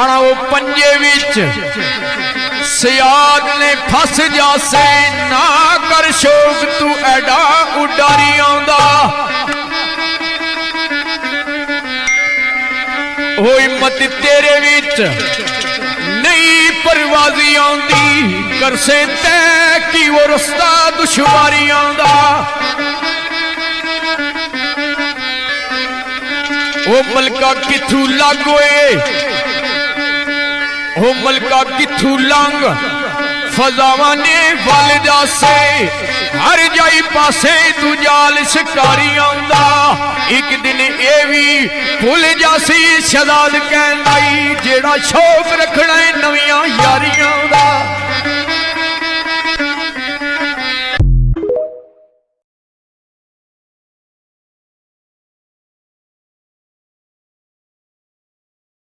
आना वो पंजे विच सियाद ने फस जासे ना कर शोक तू एडा उडारी आंदा ओ हिम्मत तेरे विच नहीं परवाजी आंदी कर से तै की वो रस्ता दुश्वारी आंदा ओ मलका किथू लागोए ओ मलका किथू लंग फजावा ने वल जासे हर जाई पासे तू जाल शिकारी आंदा एक दिन ये भी भुल जासी शहजाद कहंदा जेड़ा शौक रखना है नवियां यारियां दा